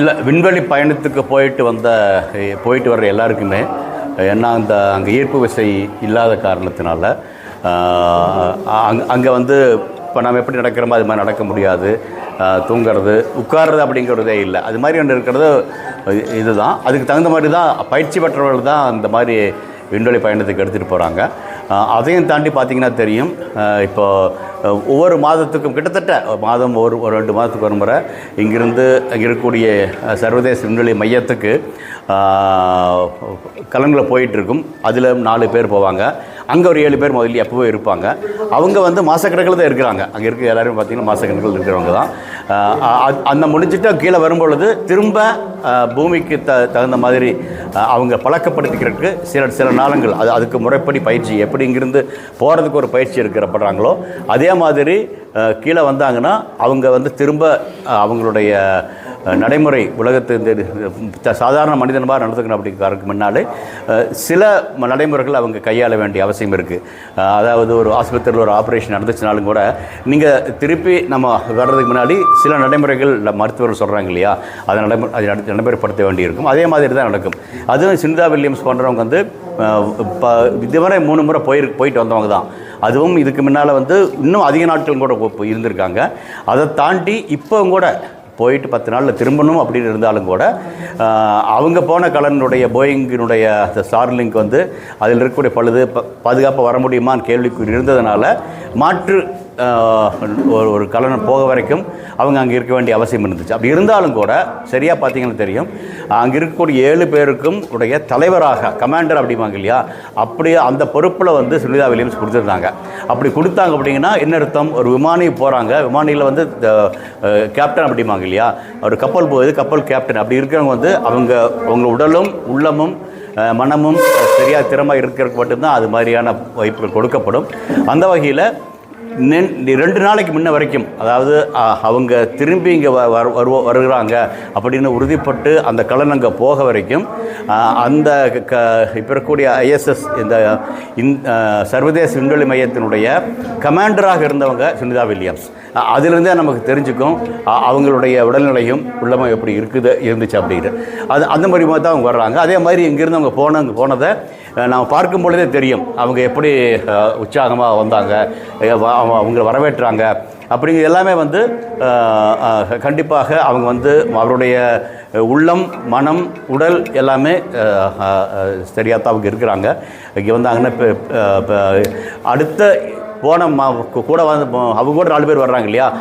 இல்லை, விண்வெளி பயணத்துக்கு போயிட்டு வர்ற எல்லாருக்குமே ஏன்னா அங்கே ஈர்ப்பு விசை இல்லாத காரணத்தினால அங்கே வந்து இப்போ நம்ம எப்படி நடக்கிறோமோ அது மாதிரி நடக்க முடியாது. தூங்கிறது, உட்கார்றது அப்படிங்கிறதே இல்லை. அது மாதிரி ஒன்று இருக்கிறது இதுதான். அதுக்கு தகுந்த மாதிரி தான் பயிற்சி பெற்றவர்கள் தான் அந்த மாதிரி விண்வெளி பயணத்துக்கு எடுத்துகிட்டு போகிறாங்க. அதையும் தாண்டி பார்த்திங்கன்னா தெரியும், இப்போ ஒவ்வொரு மாதத்துக்கும் கிட்டத்தட்ட மாதம் ஒரு 2 மாதத்துக்கு ஒரு முறை இங்கிருந்து இருக்கக்கூடிய சர்வதேச விண்வெளி மையத்துக்கு கலங்களை போயிட்டுருக்கும். அதில் 4 பேர் போவாங்க. அங்கே ஒரு 7 பேர் முதல்ல எப்போவே இருப்பாங்க. அவங்க வந்து மாதக்கணக்கில் தான் இருக்கிறாங்க. அங்கே இருக்க எல்லாருமே பார்த்திங்கன்னா மாதக்கணக்கில் இருக்கிறவங்க தான். அந்த முடிஞ்சிட்டு கீழே வரும்பொழுது திரும்ப பூமிக்கு தகுந்த மாதிரி அவங்க பழக்கப்படுத்திக்கிறதுக்கு சில நாளங்கள் அதுக்கு முறைப்படி பயிற்சி எப்படி இங்கிருந்து போகிறதுக்கு ஒரு பயிற்சி இருக்கிறப்படுறாங்களோ அதே மாதிரி கீழே வந்தாங்கன்னா அவங்க வந்து திரும்ப அவங்களுடைய நடைமுறை உலகத்து இந்த சாதாரண மனிதனமாக நடந்துக்கணும் அப்படிங்கிறதுக்கு முன்னாலே சில நடைமுறைகள் அவங்க கையாள வேண்டிய அவசியம் இருக்குது. அதாவது ஒரு ஆஸ்பத்திரியில் ஒரு ஆப்ரேஷன் நடந்துச்சுனாலும் கூட நீங்கள் திருப்பி நம்ம வர்றதுக்கு முன்னாடி சில நடைமுறைகள் மருத்துவர்கள் சொல்கிறாங்க இல்லையா, அதை நடைமுறைப்படுத்த வேண்டியிருக்கும். அதே மாதிரி தான் நடக்கும். அதுவும் சுனிதா வில்லியம்ஸ் போன்றவங்க வந்து இதுவரை 3 முறை போயிட்டு வந்தவங்க தான். அதுவும் இதுக்கு முன்னால் வந்து இன்னும் அதிக நாட்கள் கூட இருந்திருக்காங்க. அதை தாண்டி இப்போ கூட போயிட்டு 10 நாளில் திரும்பணும் அப்படின்னு இருந்தாலும் கூட அவங்க போன கலனுடைய போயிங்கினுடைய அந்த ஸ்டார்லிங்க் வந்து அதில் இருக்கக்கூடிய பழுது பாதுகாப்பாக வர முடியுமான்னு கேள்விக்குறி இருந்ததுனால மாற்று ஒரு கலன் போக வரைக்கும் அவங்க அங்கே இருக்க வேண்டிய அவசியம் இருந்துச்சு. அப்படி இருந்தாலும் கூட சரியாக பார்த்தீங்கன்னா தெரியும், அங்கே இருக்கக்கூடிய 7 பேருக்கும் உடைய தலைவராக கமாண்டர் அப்படிம்பாங்க இல்லையா, அப்படியே அந்த பொறுப்பில் வந்து சுனிதா வில்லியம்ஸ் கொடுத்துருந்தாங்க. அப்படி கொடுத்தாங்க அப்படிங்கன்னா என்ன அர்த்தம், ஒரு விமானி போகிறாங்க, விமானியில் வந்து கேப்டன் அப்படிம்பாங்க இல்லையா, ஒரு கப்பல் போகுது, கப்பல் கேப்டன் அப்படி இருக்கிறவங்க வந்து அவங்க உடலும் உள்ளமும் மனமும் சரியாக திறமை இருக்கிறதுக்கு மட்டும்தான் அது மாதிரியான வாய்ப்புகள் கொடுக்கப்படும். அந்த வகையில் 2 நாளைக்கு முன்ன வரைக்கும், அதாவது அவங்க திரும்பி இங்கே வருகிறாங்க அப்படின்னு உறுதிப்பட்டு அந்த கலன் அங்கே போக வரைக்கும் அந்த இப்போ இருக்கக்கூடிய ஐஎஸ்எஸ் இந்த சர்வதேச விண்வெளி மையத்தினுடைய கமாண்டராக இருந்தவங்க சுனிதா வில்லியம்ஸ். அதிலிருந்தே நமக்கு தெரிஞ்சுக்கும் அவங்களுடைய உடல்நிலையும் உள்ளமும் எப்படி இருந்துச்சு அப்படின்ட்டு. அந்த மாதிரி தான் அவங்க வர்றாங்க. அதே மாதிரி இங்கேருந்து அவங்க போனதை நாம் பார்க்கும் பொழுதே தெரியும் அவங்க எப்படி உற்சாகமாக வந்தாங்க, அவங்கள வரவேற்றாங்க அப்படிங்கிற எல்லாமே வந்து கண்டிப்பாக அவங்க வந்து அவருடைய உள்ளம் மனம் உடல் எல்லாமே சரியாக தான் அவங்க இருக்கிறாங்க. இங்கே வந்தாங்கன்னா இப்போ அடுத்த கூட வந்து அவங்க கூட 4 பேர் வர்றாங்க இல்லையா,